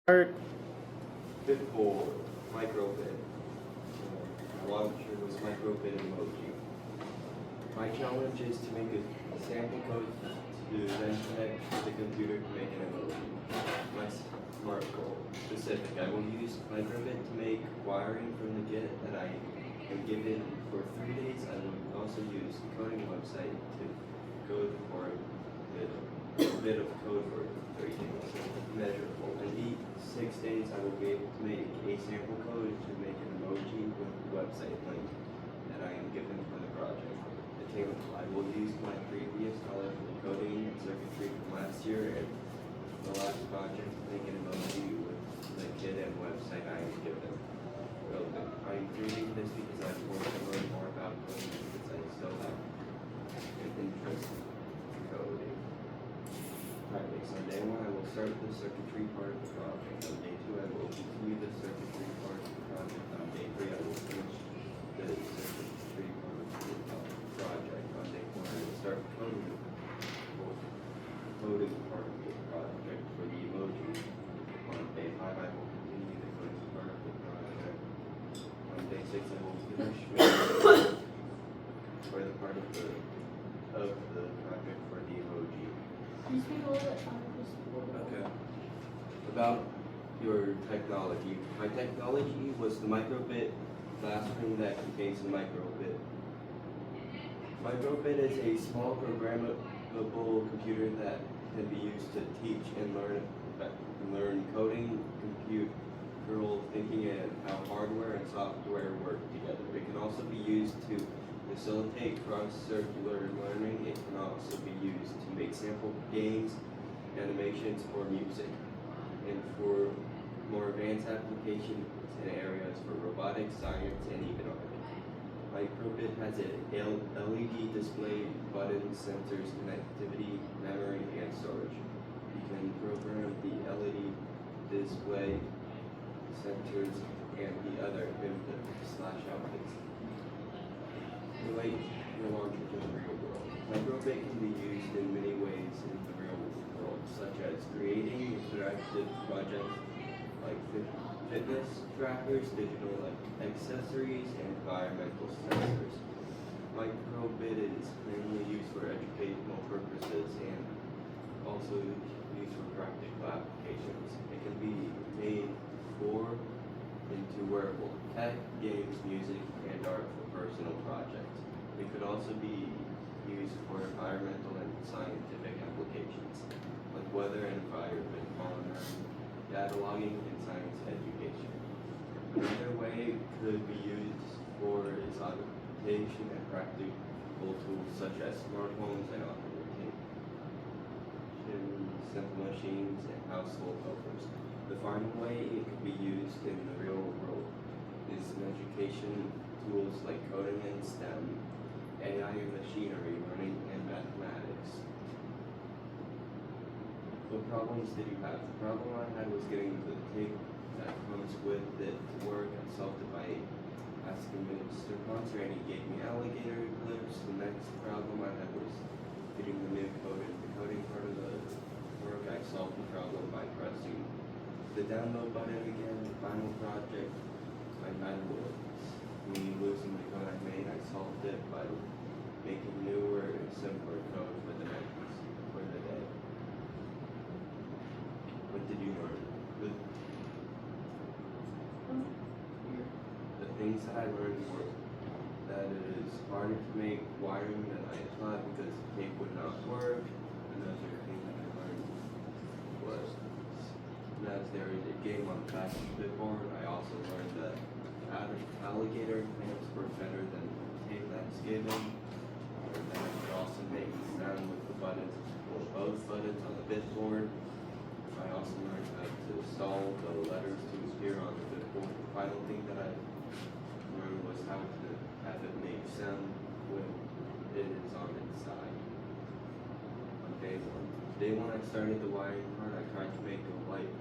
Art. Bitboard, microbit. My launcher was microbit emoji. My challenge is to make a sample code to then connect to the computer to make an emoji. My smart goal, specific. I will use microbit to make wiring from the Git that I am given for 3 days. I will also use the coding website to code for a bit of code for 3 days. Measurable. In 6 days, I will be able to make a sample code to make an emoji with the website link that I am given for the project. Attainable. I will use my previous knowledge of coding and circuitry from last year and the last project to make an emoji with the Git and website I am given. Relevant. I am creating this because I want to learn more about coding because I still have an interest in coding. Practice. On day 1, I will start the circuitry part of the project. On day 2, I will continue the circuitry part of the project. On day 3, I will finish the circuitry part of the project. On day 4, I will start coding part of the project for the emoji. On day 5, I will continue the coding part of the project. On day 6, I will finish for the part of the project for the emoji. Can you speak a little bit louder? Okay. About your technology. My technology was the microbit classroom that contains the microbit. Microbit is a small programmable computer that can be used to teach and learn coding, compute, critical thinking, and how hardware and software work together. It can also be used to facilitate cross-circular learning. It can also be used to make sample games, animations, or music. And for more advanced applications in areas for robotics, science, and even art. Microbit has an LED display, buttons, sensors, connectivity, memory, and storage. You can program the LED display, sensors, and the other input/outputs. Relate your launcher to the real world. Microbit can be used in many ways in the real world, such as creating interactive projects like fitness trackers, digital accessories, and environmental sensors. Microbit is mainly used for educational purposes and also used for practical applications. It can be made into wearable tech, games, music, and art for personal projects. It could also be used for environmental and scientific applications, like weather and environment monitoring, data logging, and science education. Another way it could be used for is automation and practical tools such as smart homes and automation, simple machines, and household helpers. The final way it could be used in the real world is in education tools like coding and STEM, AI and machinery learning, and mathematics. What problems did you have? The problem I had was getting the tape that comes with it to work. I solved it by asking Mr. Concert, and he gave me alligator clips. The next problem I had was getting the new code and the coding part of the work. I solved the problem by pressing the download button again. The final project I had was me losing the code I made. I solved it by making newer and simpler code for the day. What did you learn? The things that I learned were that it is harder to make wiring than I thought because the tape would not work. Another thing that I learned was that there is a game on the back of the board. I also learned that alligator clamps work better than tape that's given. And then I could also make sound with the buttons, or both buttons on the bitboard. I also learned how to install the letters to appear on the bitboard. The final thing that I learned was how to have it make sound when it is on its side. On day 1. Day 1 I started the wiring part. I tried to make a light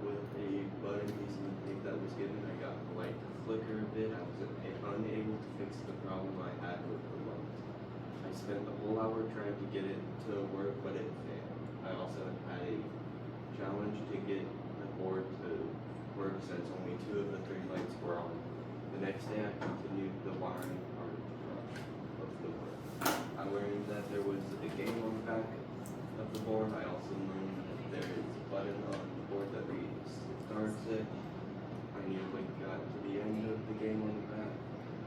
with a button using the tape that was given. I got the light to flicker a bit. I was unable to fix the problem I had with the light. I spent the whole hour trying to get it to work, but it failed. I also had a challenge to get the board to since only 2 of the 3 lights were on. The next day I continued the wiring part of the work. I learned that there was a game on the back of the board. I also learned that there is a button on the board that restarts it. I nearly got to the end of the game on the back.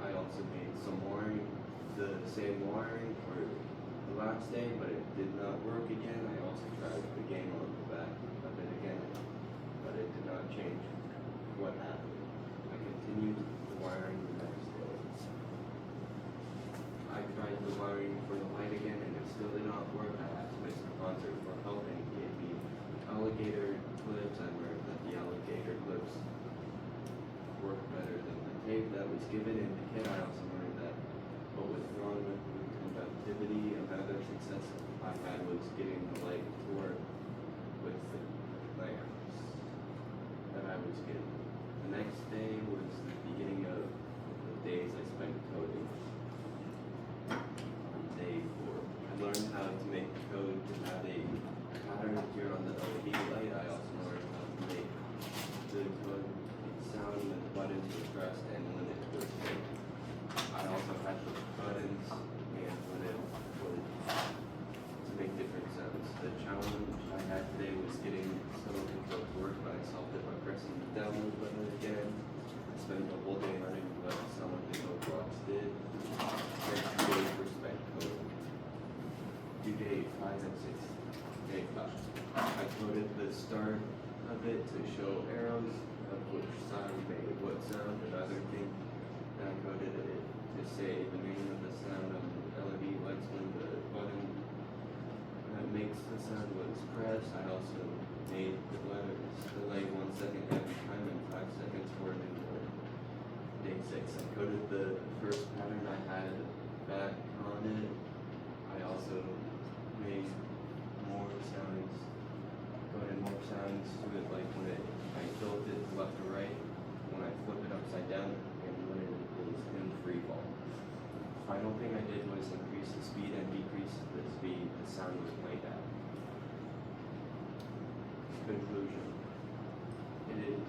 I also made some wiring, the same wiring for the last day, but it did not work again. I also tried the game on the back of it again, but it did not change what happened. I continued the wiring the next day. I tried the wiring for the light again and it still did not work. I asked Mr. Concert for help and he gave me alligator clips. I learned that the alligator clips work better than the tape that was given in the kit. I also learned that what was wrong with conductivity. Another success I had was getting the light to work with the lamps that I was given. The next day was the beginning of the days I spent coding. On day 4, I learned how to make code to have a pattern appear on the LED light. I also learned how to make the code sound when the buttons were pressed and when it was hit. I also had the buttons and when it was to make different sounds. The challenge I had today was getting some of the code to work, but I solved it by pressing the download button again. I spent the whole day learning what some of the code blocks did. Next day for spec code. Due date 5 and 6. Day 5. I coded the start of it to show arrows of which sound made what sound. Another thing that I coded it to say the name of the sound on the LED lights when the button that makes the sound was pressed. I also made the letters delay 1 second every time and 5 seconds for a new word. Day 6. I coded the first pattern I had back on it. I also made more sounds, coded more sounds to it, like when I tilt it left or right, when I flip it upside down, and when it is in free fall. Final thing I did was increase the speed and decrease the speed the sound was played at. Conclusion. It is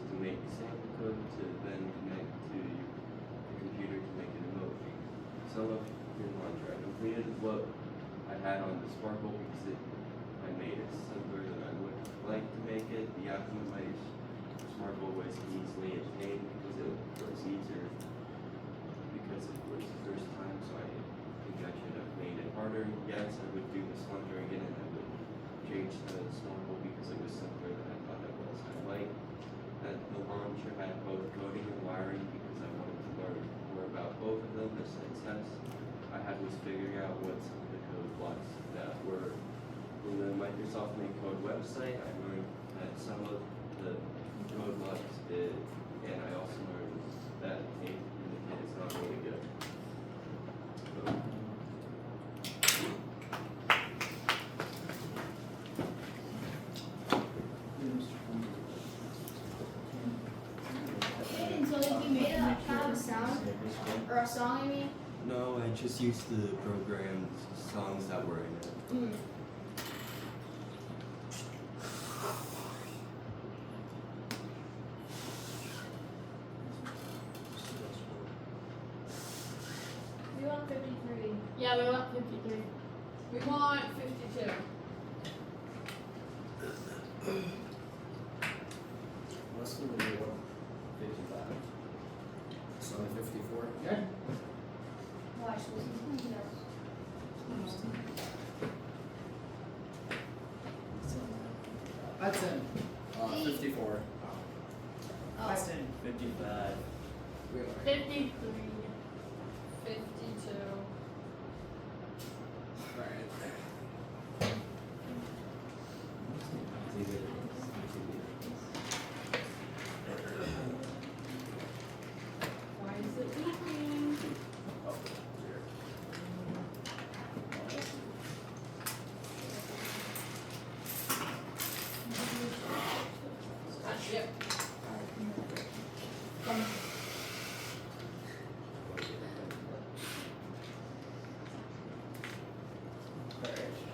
to make sample code to then connect to the computer to make an emoji. Sum up your mantra. I completed what I had on the Sparkle because I made it simpler than I would like to make it. The outcome of my Sparkle was easily attained because it was easier, because it was the first time, so I think I should have made it harder. Yes, I would do this launcher again and I would change the Sparkle because it was simpler than I thought it was. I like that the launcher had both coding and wiring because I wanted to learn more about both of them. The success I had was figuring out what some of the code blocks that were in the Microsoft Make Code website. I learned that some of the code blocks did, and I also learned that Make in the kit is not really good. So like you made a kind of sound or a song, I mean? No, I just used the programmed songs that were in it. Mm. We want 53. Yeah, we want 53. We want 52. What's the reward? 55. So 54? Yeah. Watch this. Hudson. 54. Weston. 55. 53. 52. Why is it leaking? Yep.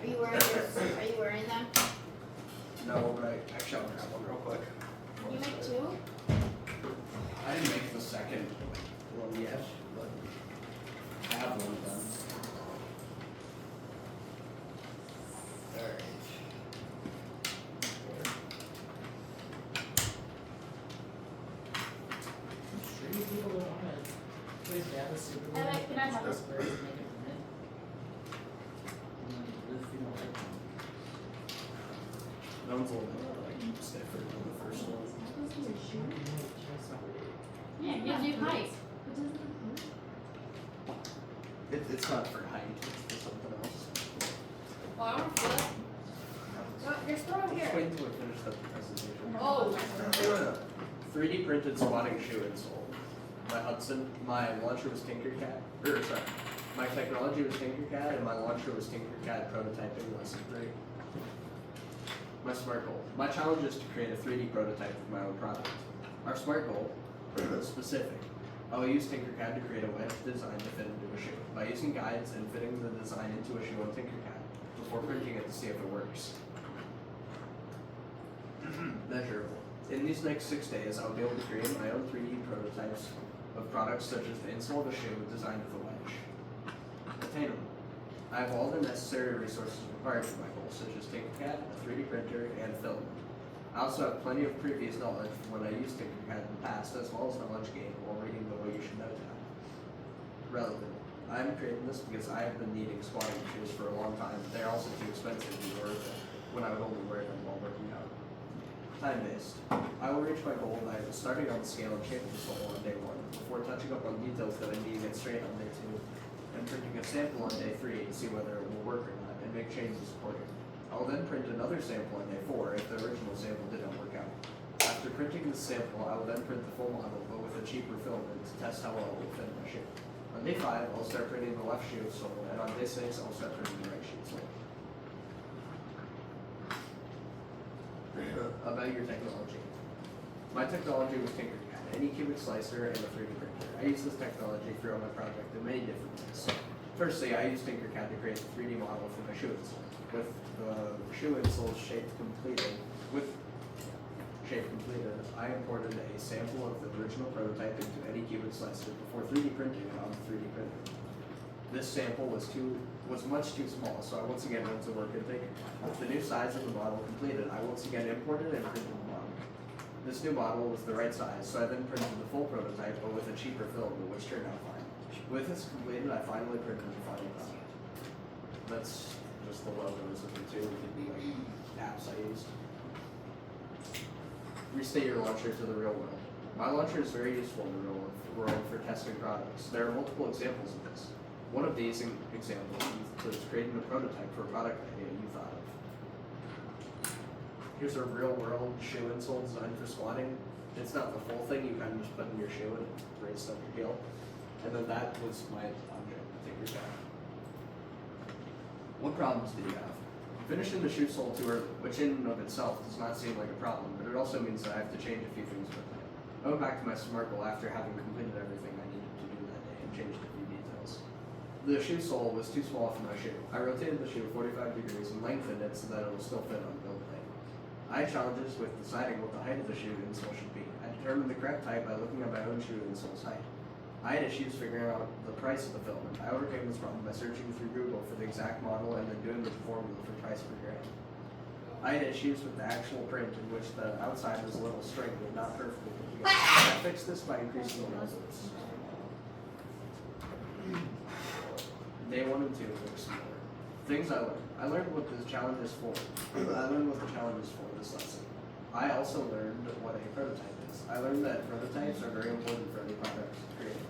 Are you wearing them? No, but Actually, I'll grab one real quick. You make two? I didn't make the second one yet, but I have one done. Alright. Sure you people don't wanna put his dad a super I like- can I have this? Spurs and make it permit? If you don't like them. That one's a little bit like stiffer than the first one. Yeah, it gives you height. It's not for height, it's for something else. Well, I want to flip. Well, just throw it Just here. wait until we finish the presentation. Oh. 3D printed squatting shoe insole. My launcher was Tinkercad. My technology was Tinkercad, and my launcher was Tinkercad prototyping lesson 3. My SMART goal. My challenge is to create a 3D prototype of my own product. Our SMART goal is specific. I will use Tinkercad to create a wedge design to fit into a shoe by using guides and fitting the design into a shoe on Tinkercad before printing it to see if it works. Measurable. In these next 6 days, I'll be able to create my own 3D prototypes of products such as the insole of a shoe designed with a wedge. Attainable. I have all the necessary resources required for my goals, such as Tinkercad, a 3D printer, and filament. I also have plenty of previous knowledge from when I used Tinkercad in the past, as well as knowledge gained while reading the What You Should Know tab. Relevant. I am creating this because I have been needing squatting shoes for a long time, but they're also too expensive to be worth it when I would only wear them while working out. Time-based. I will reach my goal by starting on the scale and shaping the sole on day 1, before touching up on details that I need to get straight on day 2, and printing a sample on day 3 to see whether it will work or not, and make changes accordingly. I will then print another sample on day 4 if the original sample didn't work out. After printing the sample, I will then print the full model, but with a cheaper filament to test how well it will fit my shoe. On day 5, I'll start printing the left shoe sole, and on day 6, I'll start printing the right shoe sole. About your technology. My technology was Tinkercad, Anycubic slicer, and a 3D printer. I use this technology throughout my project in many different ways. Firstly, I used Tinkercad to create a 3D model for my shoe insole. With the shoe insole shape completed, I imported a sample of the original prototype into Anycubic slicer before 3D printing it on the 3D printer. This sample was much too small, so I once again went to work in Tinkercad. With the new size of the model completed, I once again imported and printed the model. This new model was the right size, so I then printed the full prototype, but with a cheaper filament, which turned out fine. With this completed, I finally printed the final product. That's just the logos of the two apps I used. Restate your launcher to the real world. My launcher is very useful in the real world for testing products. There are multiple examples of this. One of these examples was creating a prototype for a product idea you thought of. Here's a real world shoe insole designed for squatting. It's not the full thing, you kind of just put in your shoe and raise up your heel. And then that was my object, Tinkercad. What problems did you have? Finishing the shoe sole too early, which in and of itself does not seem like a problem, but it also means that I have to change a few things with it. I went back to my SMART goal after having completed everything I needed to do that day and changed a few details. The shoe sole was too small for my shoe. I rotated the shoe 45 degrees and lengthened it so that it will still fit on build day. I had challenges with deciding what the height of the shoe insole should be. I determined the correct height by looking at my own shoe insole's height. I had issues figuring out the price of the filament. I overcame this problem by searching through Google for the exact model and then doing the formula for price per gram. I had issues with the actual print in which the outside was a little straight but not perfectly put together. I fixed this by increasing the results. Day 1 and 2 were similar. Things I learned. I learned what the challenge is for. This lesson. I also learned what a prototype is. I learned that prototypes are very important for any product to create.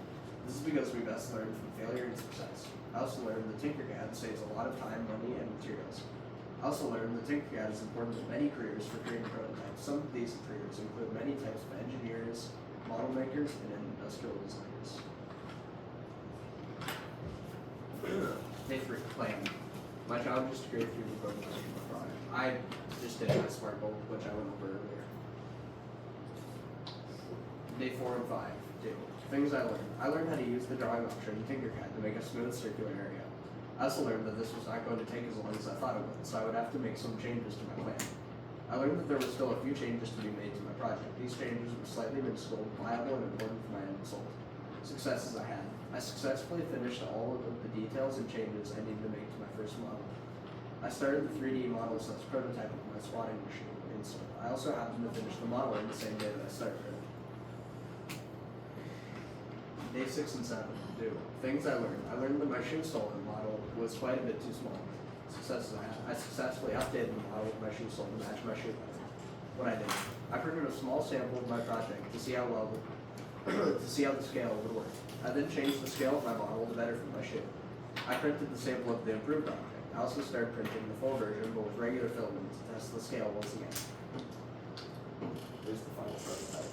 This is because we best learn from failure and success. I also learned that Tinkercad saves a lot of time, money, and materials. I also learned that Tinkercad is important in many careers for creating prototypes. Some of these careers include many types of engineers, model makers, and industrial designers. Day 3, plan. My challenge is to create 3D prototypes of my product. I just did my SMART goal, which I went over earlier. Day 4 and 5, do. Things I learned. I learned how to use the drawing option in Tinkercad to make a smooth circular area. I also learned that this was not going to take as long as I thought it would, so I would have to make some changes to my plan. I I learned that there were still a few changes to be made to my project. These changes were slightly minuscule, viable, and important for my end result. Successes I had. I successfully finished all of the details and changes I needed to make to my first model. I started the 3D model / prototype of my swatting machine install. I also happened to finish the model in the same day that I started it. Day 6 and 7. Do. Things I learned. I learned that my shoe sole model was quite a bit too small. Successes I had. I successfully updated the model of my shoe sole to match my shoe pattern. What I did. I printed a small sample of my project to see how well to see how the scale would work. I then changed the scale of my model to better fit my shoe. I printed the sample of the improved object. I also started printing the full version, but with regular filament to test the scale once again. Here's the final prototype.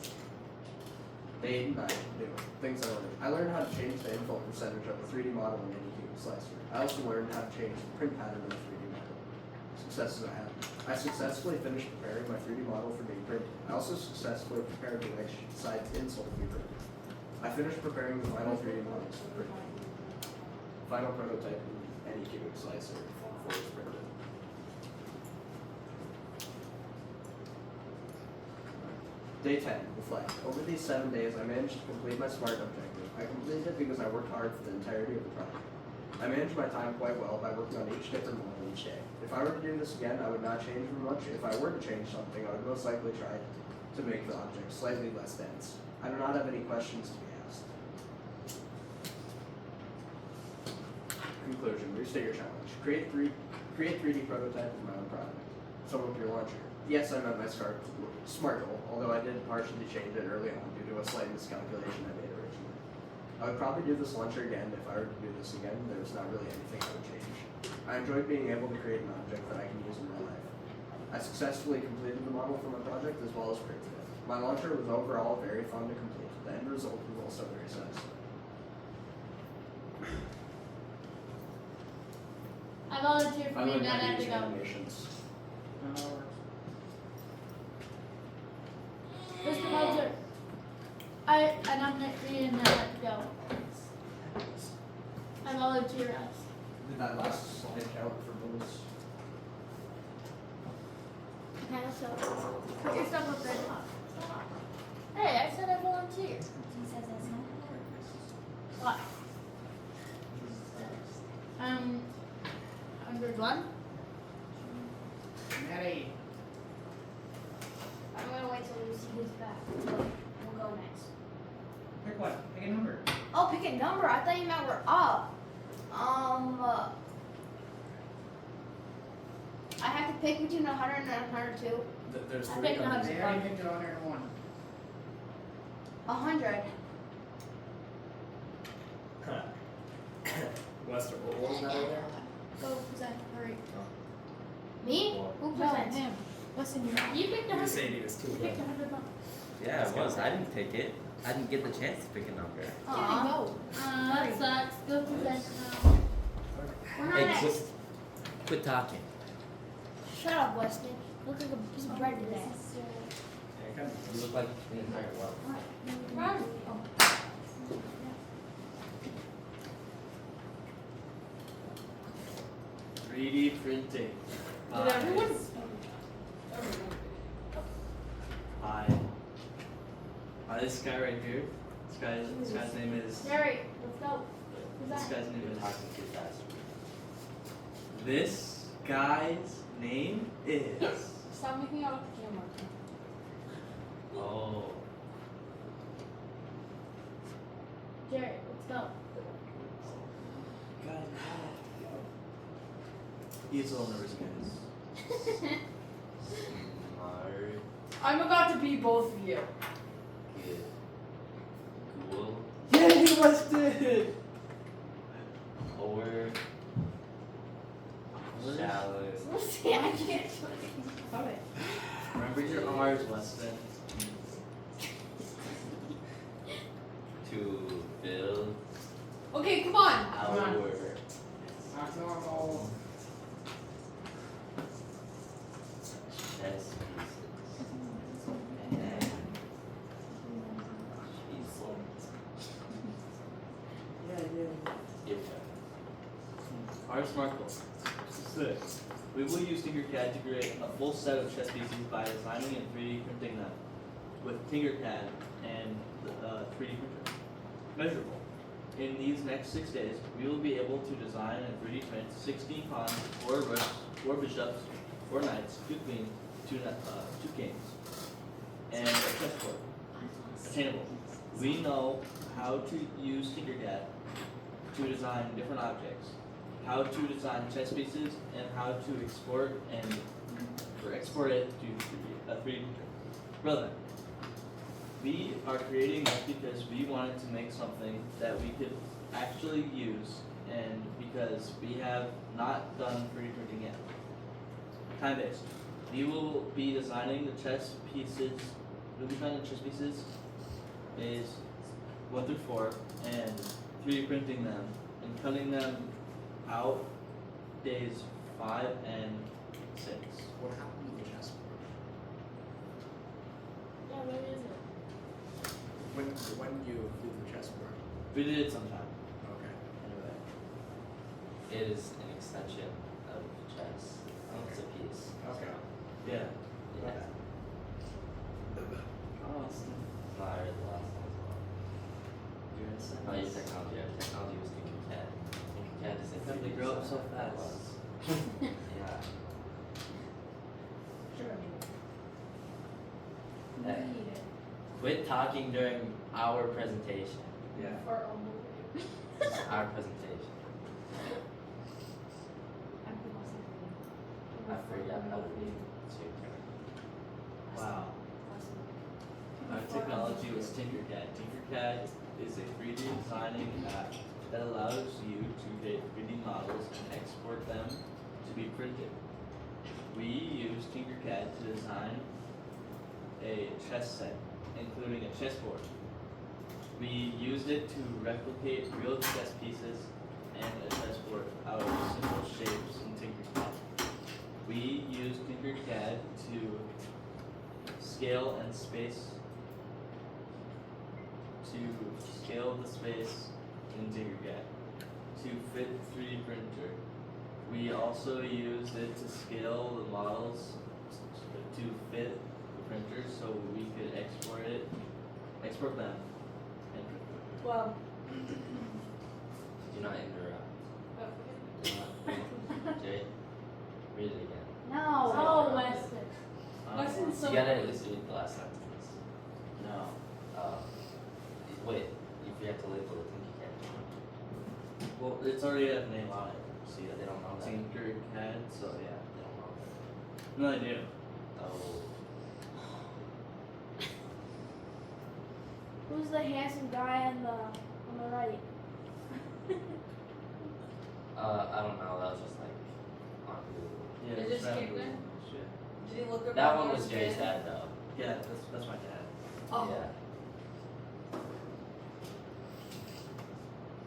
Day 9. New. Things I learned. I learned how to change the infill percentage of a 3D model in Anycube Slicer. I also learned how to change the print pattern of a 3D model. Successes I had. I successfully finished preparing my 3D model for being printed. I also successfully prepared the wedge side insole to be printed. I finished preparing the final 3D models for printing. Final prototype in Anycube Slicer before it's printed. Day 10, reflect. Over these 7 days, I managed to complete my SMART objective. I completed it because I worked hard for the entirety of the project. I managed my time quite well by working on each different model each day. If I were to do this again, I would not change very much. If I were to change something, I would most likely try to make the object slightly less dense. I do not have any questions to be asked. Conclusion, restate your challenge. Create 3D prototype of my own product. Sum up your launcher. Yes, I met my SMART goal, although I did partially change it early on due to a slight miscalculation I made originally. I would probably do this launcher again. If I were to do this again, there's not really anything I would change. I enjoyed being able to create an object that I can use in real life. I successfully completed the model for my project as well as printed it. My launcher was overall very fun to complete. The end result was also very satisfying. I volunteer for I me, learned not how to have to use go. animations. Mr. Mulder, I nominate me and not have to go. I volunteer us. Did that last slide count for bonus? Okay, so put your stuff up there. Hey, I said I volunteer. He says that's not What? 101? Maddie. I'm gonna wait till Lucy gets back. We'll go next. Pick what? Pick a number. Oh, pick a number. I thought you meant we're up. I have to pick between 100 and 102. There's I 3 picked numbers. They already picked it on there one. 100. Lester, what was that over there? Go present. Hurry. Me? Who No, presents? him. Listen, you picked You 100. said it was too You picked 100 bucks. Yeah, it was. I didn't pick it. I didn't get the chance to pick a number. Aw. Go. That sucks. Go present now. We're not Hey, next. quit talking. Shut up, Weston. Look like a piece of bread today. You look like the entire world. Run. 3D printing. Did everyone? Hi. This guy right here. This guy's name is. Jerry, let's go. Who's This that? guy's name You're is. talking too fast. This guy's name is. Stop making out with the camera. Oh. Jerry, let's go. God. He's all numbers, guys. Smart. I'm about to be both of you. Good. Cool. Yeah, you must did. Or. Shallow. Lucy, I can't. Stop it. Remember your R's, Weston. To build Okay, come on. our. Not normal. Chess pieces. And Yeah. if R smart goal. 6. We will use Tinkercad to create a full set of chess pieces by designing and 3D printing them with Tinkercad and the 3D printer. Measurable. In these next 6 days, we will be able to design and 3D print 16 pawns, 4 rooks, 4 bishops, 4 knights, 2 queens, 2 kings, and a chessboard. Attainable. We know how to use Tinkercad to design different objects, how to design chess pieces, and how to export it to a 3D printer. Relevant. We are creating this because we wanted to make something that we could actually use, and because we have not done 3D printing yet. Time based. We will be designing the chess pieces. We'll be designing the chess pieces days 1 through 4 and 3D printing them and cutting them out days 5 and 6. What happened to the chessboard? Yeah, where is it? When do you do the chessboard? We did it sometime. Okay. Anyway. It is an extension of chess. It's a piece. Okay. Yeah. Yeah. Awesome. No, I read the last one as well. You're insane. No, your technology. Our technology was Tinkercad. Tinkercad is a How did they 3D grow up so design. That fast? was. Yeah. Sure. Hey. Need it. Quit talking during our presentation. Yeah. For a movie. This is our presentation. I forgot how to read too. Wow. Our technology was Tinkercad. Tinkercad is a 3D designing app that allows you to create 3D models and export them to be printed. We use Tinkercad to design a chess set, including a chessboard. We used it to replicate real chess pieces and a chessboard out of simple shapes in Tinkercad. We use Tinkercad to scale and space the space in Tinkercad to fit 3D printer. We also used it to scale the models to fit the printer so we could export them, and print them. Well, Do not interrupt. Do not. Jay, read it again. No. oh, Weston. Weston's so You gotta at least read the last sentence. No. Wait, you forgot to label the Tinkercad. Well, it's already a name on it. See, They don't know that. Tinkercad, so yeah. They don't know that. No, I do. Oh. Who's the handsome guy on the right? I don't know. That was just like on Google. Yeah, Is it's this around Caitlin? Google shit. Did you look up That on one your was Jay's skin? dad though. Yeah, that's my dad. Oh. Yeah.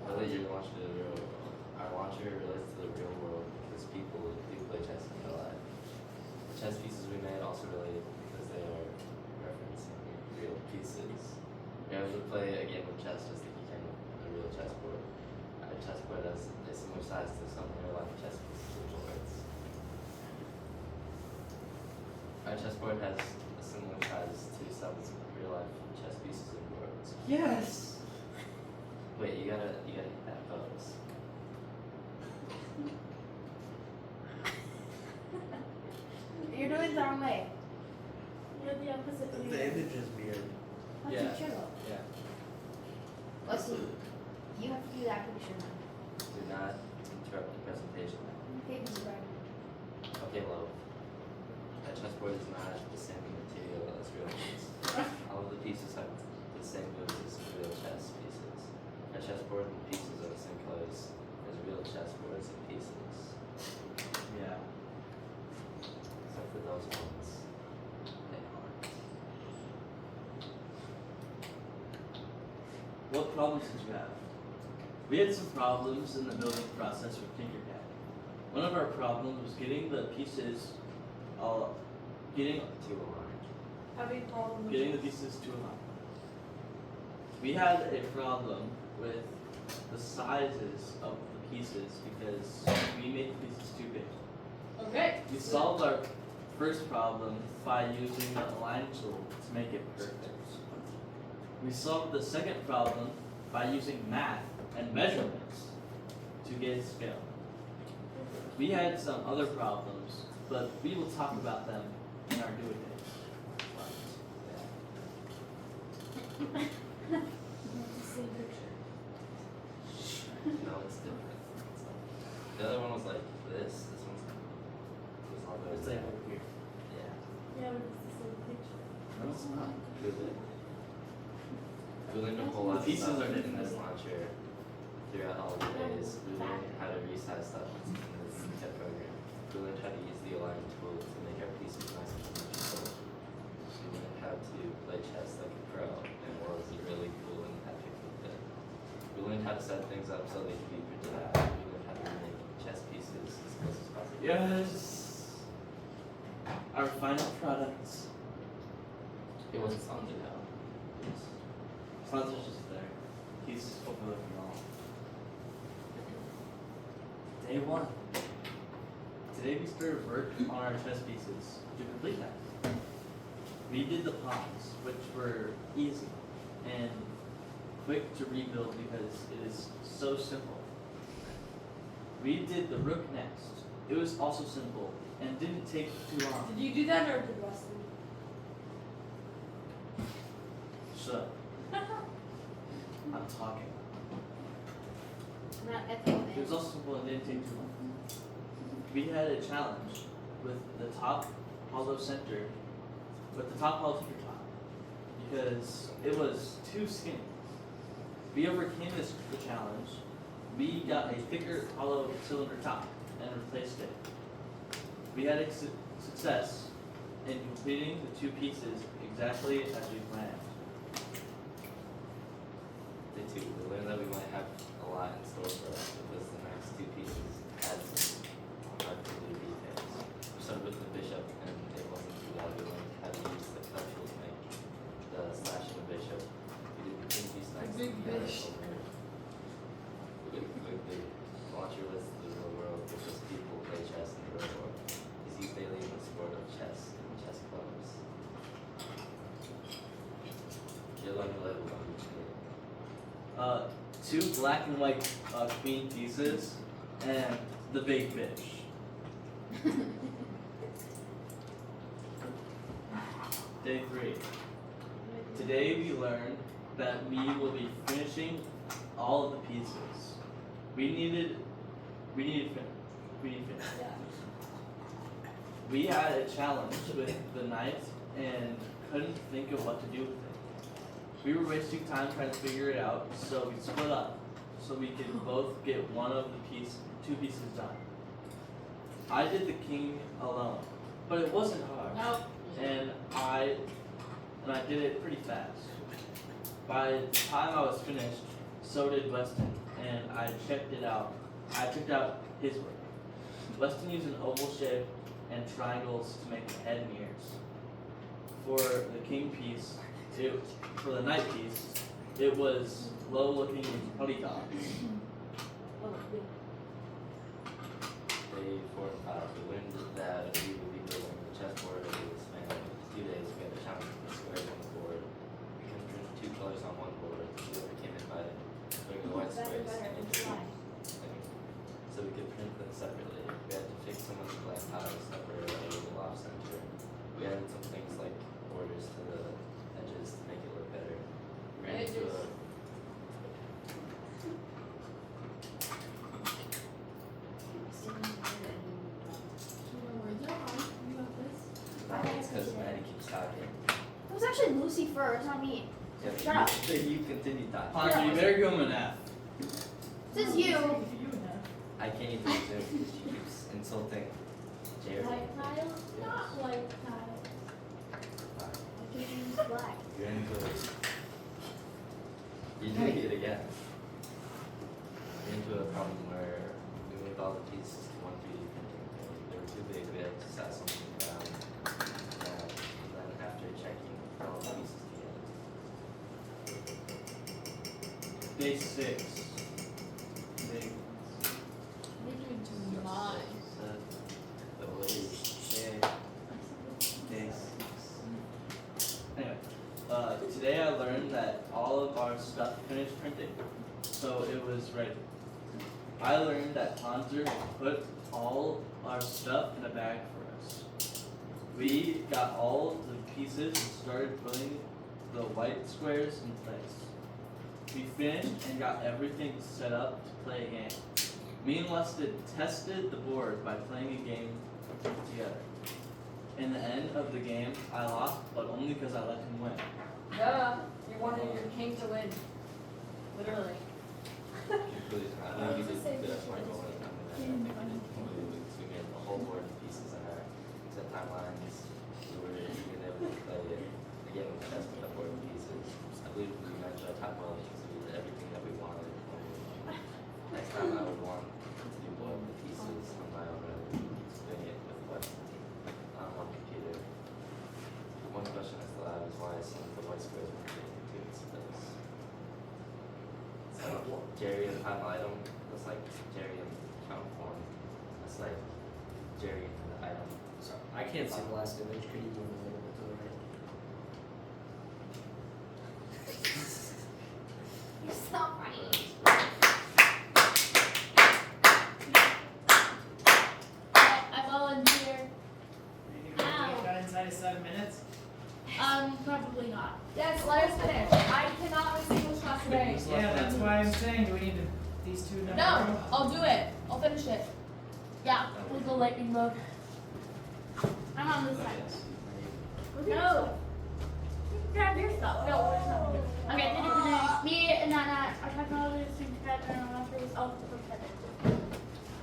Really, your launcher to the real world. Our launcher relates to the real world because people do play chess in real life. The chess pieces we made also relate because they are referencing real pieces. You're able to play a game of chess just like you can with a real chessboard. Our chessboard has a similar size to some real life chess pieces and boards. Our chessboard has a similar size to some real life chess pieces and boards. Yes. Wait, you gotta get that pose. You're doing it the wrong way. You're the opposite of The me. image is weird. Let's Yeah. do chisel. Yeah. Let's see. You have to do that picture now. Do not interrupt the presentation. Okay, this is right. Okay, Lo. A chessboard is not the same material as real ones. All of the pieces have the same moves as real chess pieces. A chessboard and pieces are the same colors as real chessboards and pieces. Yeah. Except for those ones. They aren't. What problems did you have? We had some problems in the building process with Tinkercad. One of our problems was getting the pieces getting Too aligned. Having problem with getting the pieces to align. We had a problem with the sizes of the pieces because we made the pieces too big. Okay. We solved our first problem by using the align tool to make it perfect. We solved the second problem by using math and measurements to get scale. We had some other problems, but we will talk about them in our do it days. No, it's different. It's like, the other one was like this. This one's was all It's good. like over here. Yeah. Yeah, but it's the same picture. No, it's not. Good. We learned a whole lot of Pieces stuff are in different. this launcher throughout all the days. We learned how to resize stuff in this TED program. We learned how to use the align tool to make our pieces nice and symmetrical. We learned how to play chess like a pro and what was really cool and epic with it. We learned how to set things up so they could be printed out. We learned how to make chess pieces as close as possible. Yes. Our final products. It wasn't something though. Sponsor's just there. He's overlooking all. Day one. Today we started work on our chess pieces to complete that. We did the pawns, which were easy and quick to rebuild because it is so simple. We did the rook next. It was also simple and didn't take too long. Did you do that or did Wesley? So, I'm talking. Not at the It was end. also simple and didn't take too long. We had a challenge with the top hollow center, with the top hollow center top, because it was too skinny. We overcame the challenge. We got a thicker hollow cylinder top and replaced it. We had success in completing the two pieces exactly as we planned. Day two, we learned that we might have a lot in store for us because the next two pieces had some hard to do details. We started with the bishop and it wasn't too bad. We learned how to use the cut tool to make the slash in the bishop. We did the king piece next. Big We had bish. it over. The launcher was the real world because people play chess in the real world. It's used daily in the sport of chess and chess clubs. You're learning a level on each day. Two black and white queen pieces and the big fish. Day three. Today we learned that we will be finishing all of the pieces. We need finish. Yeah. We had a challenge with the knight and couldn't think of what to do with it. We were wasting time trying to figure it out, so we split up so we could both get one of the two pieces done. I did the king alone, but it wasn't hard, Nope. and I did it pretty fast. By the time I was finished, so did Weston, and I checked it out. I checked out his work. Weston used an oval shape and triangles to make the head and ears. For the king piece, for the knight piece, it was low looking polygons. Oh, yeah. Day 4 and 5, we learned that we would be building the chessboard over the span of 2 days. We had a challenge with the squares on the board. We can print 2 colors on one board. We overcame it by putting the white squares so we could print them separately. We had to fix some of the black tiles that were a little off center. We added some things like borders to the edges to make it look better. We ran into a because Maddie keeps talking. It was actually Lucy first, not me. Yeah, Shut up. you continue talking. Poncho, you better give him an F. This is you. I can't even do it because she keeps insulting Jared. White tile? Not white tile. I can use black. You're into it. You're doing it again. You're into a problem where we moved all the pieces to one 3D printing. And they were too big, we had to set something down. And then after checking all the pieces together. Day 6. Big. Making it too much. The today I learned that all of our stuff finished printing, so it was ready. I learned that Panzer put all our stuff in a bag for us. We got all the pieces and started putting the white squares in place. We finished and got everything set up to play a game. Me and Weston tested the board by playing a game together. In the end of the game, I lost, but only because I let him win. Duh. You wanted your king to win. Literally. Conclusion, I know we did good at my goal and we made the whole board of pieces in our set timelines. We were even able to play it again with the test of the board of pieces. I believe we matched our time well because we did everything that we wanted. Next time I would want to do board of pieces on my own rather than doing it with Weston. On computer. One question I still have is why some of the white squares were created too. So Jerry and final item looks like Jerry in count form. That's like Jerry in the item. So I can't see the last image. Could you move a little bit to the right? You're so funny. I volunteer. Got inside of 7 minutes. Probably not. Yes, let us finish. I cannot miss English class today. Yeah, that's why I'm saying, do we need to, these two numbers? No, I'll do it. I'll finish it. Yeah, we'll go lightning mode. I'm on this side. No. Grab your stuff. No, we're not. Okay, me and Nana, our technology student and our master was all protected.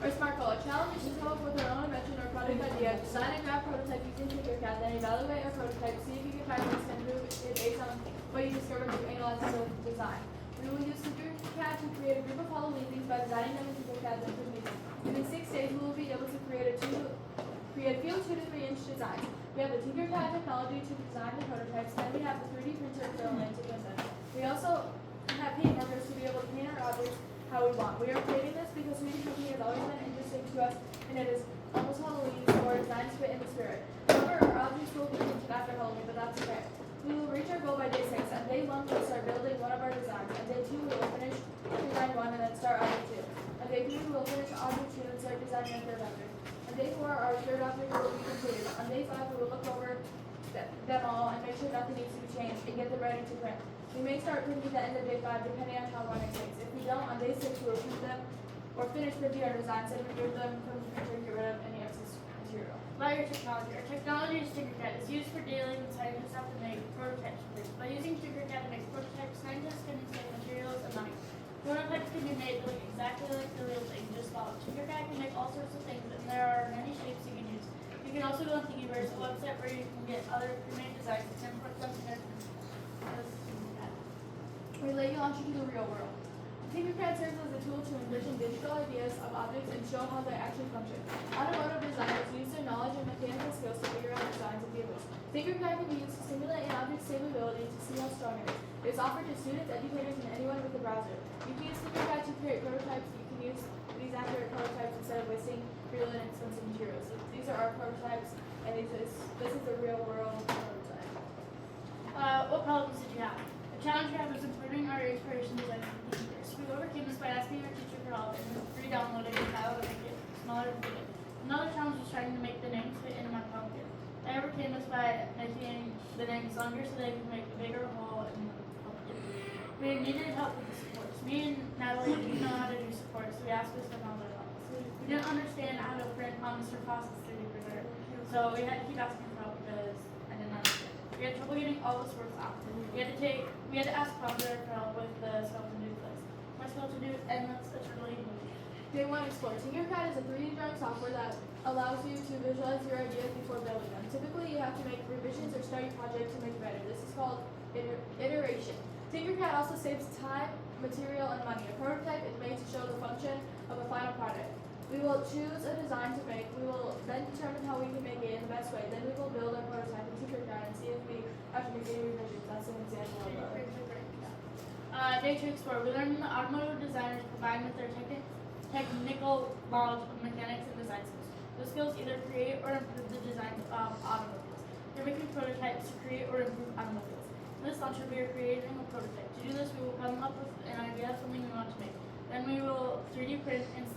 Our SMART goal. Our challenge is to come up with our own invention or product idea, design and graph prototype using Tinkercad, then evaluate our prototype, see if you can find ways to improve it based on what you discovered through analysis of design. We will use Tinkercad to create a group of Halloween themes by designing them in Tinkercad and presenting them. Within 6 days, we will be able to create a few 2 to 3 inch designs. We have the Tinkercad technology to design the prototypes, then we have the 3D printer for land to print them. We also have paint markers to be able to paint our objects how we want. We are creating this because 3D printing has always been interesting to us, and it is almost Halloween, so our designs fit in the spirit. However, our objects will be printed after Halloween, but that's okay. We will reach our goal by day 6, and day 1 we will start building one of our designs. On day 2 we will finish design 1 and then start object 2. On day 3 we will finish object 2 and start designing our third object. On day 4 our third object will be completed. On day 5 we will look over them all and make sure nothing needs to be changed and get them ready to print. We may start printing at the end of day 5 depending on how long it takes. If we don't, on day 6 we will print them or finish printing our designs and remove them from the printer and get rid of any excess material. About your technology. Our technology is Tinkercad. It's used for dealing with scientists have to make prototypes. By using Tinkercad to make prototypes, scientists can save materials and money. Prototypes can be made to look exactly like the real thing, just follow. Tinkercad can make all sorts of things, and there are many shapes you can use. You can also go on Thingiverse, a website where you can get other pre-made designs and import them to their Tinkercad. We let you launch into the real world. Tinkercad serves as a tool to envision digital ideas of objects and show how they actually function. Automotive designers use their knowledge and mechanical skills to figure out designs of vehicles. Tinkercad can be used to simulate an object's stability to see how strong it is. It is offered to students, educators, and anyone with a browser. You can use Tinkercad to create prototypes. You can use these accurate prototypes instead of wasting real and expensive materials. So these are our prototypes, and this is the real world prototype. What problems did you have? The challenge we had was improving our inspiration design from Thingiverse. We overcame this by asking our teacher for help and re-downloading the file to make it smaller and bigger. Another challenge was trying to make the names fit into my pumpkin. I overcame this by making the names longer so they could make a bigger hole in the pumpkin. We needed help with the supports. Me and Natalie didn't know how to do supports, so we asked Mr. Fowler to help us. We didn't understand how to print on Mr. Foss's 3D printer, so we had to keep asking for help because I didn't understand. We had trouble getting all the supports out. We had to ask Fowler for help with the skeleton dude list. My skeleton dude and that's a turtle eating movie. Day 1 Explore. Tinkercad is a 3D drawing software that allows you to visualize your ideas before building them. Typically, you have to make revisions or start your project to make it better. This is called iteration. Tinkercad also saves time, material, and money. A prototype is made to show the function of a final product. We will choose a design to make. We will then determine how we can make it in the best way. Then we will build our prototype in Tinkercad and see if we have to make any revisions. That's an example of Day 2 Explore. We learned the automotive designers combined with their technical knowledge of mechanics and design skills. Those skills either create or improve the design of automobiles. They're making prototypes to create or improve automobiles. In this launch, we are creating a prototype. To do this, we will come up with an idea of something we want to make. Then we will 3D print it and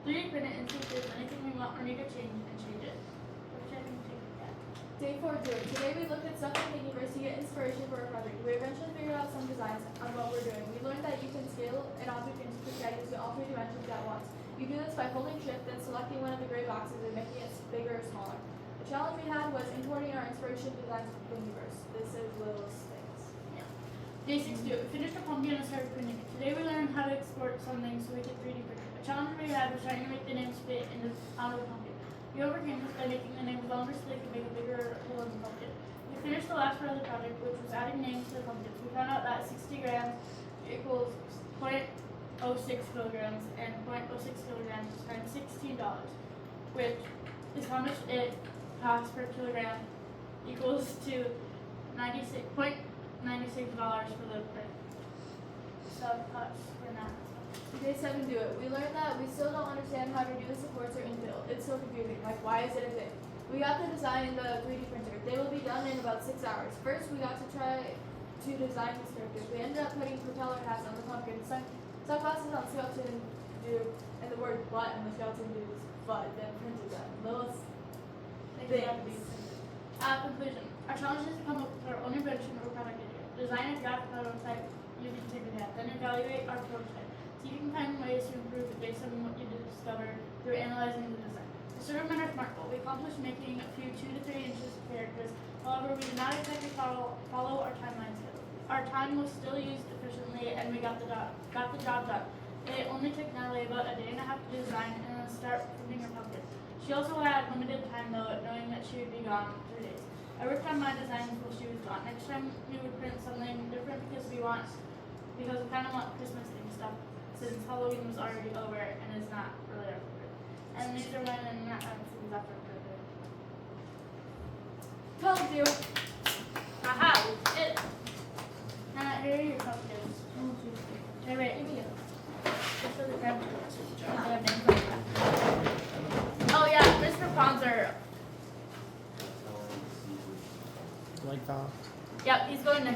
see if there's anything we want or need to change and change it. Day 4, do it. Today we looked at stuff on Thingiverse to get inspiration for our project. We eventually figured out some designs on what we're doing. We learned that you can scale an object into quick values to all 3 dimensions at once. You do this by holding shift, then selecting one of the gray boxes and making it bigger or smaller. The challenge we had was importing our inspiration designs from Thingiverse. This is little things. Day 6, do it. We finished a pumpkin and started printing it. Today we learned how to export something so we could 3D print it. A challenge we had was trying to make the names fit out of the pumpkin. We overcame this by making the names longer so they could make a bigger hole in the pumpkin. We finished the last part of the project, which was adding names to the pumpkins. We found out that 60 grams equals 0.06 kilograms, and 0.06 kilograms is times $16, which is how much it costs per kilogram equals to $96.96 for the print. So costs for that. Day 7, do it. We learned that we still don't understand how to do the supports or infill. It's so confusing. Like, why is it a thing? We got the design in the 3D printer. They will be done in about 6 hours. First, we got to try to design these characters. We ended up putting propeller hats on the pumpkin, sunglasses on skeleton dude, and the word butt on the skeleton dude's butt, then printed them. Little things. Conclusion. Our challenge is to come up with our own invention or product idea. Design a draft prototype using Tinkercad, then evaluate our prototype. See if you can find ways to improve it based on what you discovered through analyzing the design. To sort of our SMART goal, we accomplished making a few 2 to 3 inches of characters. However, we did not exactly follow our timeline schedule. Our time was still used efficiently, and we got the job done. It only took Natalie about a day and a half to design and then start printing her pumpkin. She also had limited time though, knowing that she would be gone 3 days. I worked on my designs while she was gone. Next time we would print something different because we kind of want Christmas themed stuff, since Halloween was already over and is not really our favorite. And these are mine and not things after birthday. Told you. Aha, we did it. Here are your pumpkins. Hey, wait. Just for the grandparents. They have names on them. Oh yeah, Mr. Ponzer. Like that. Yep, he's going to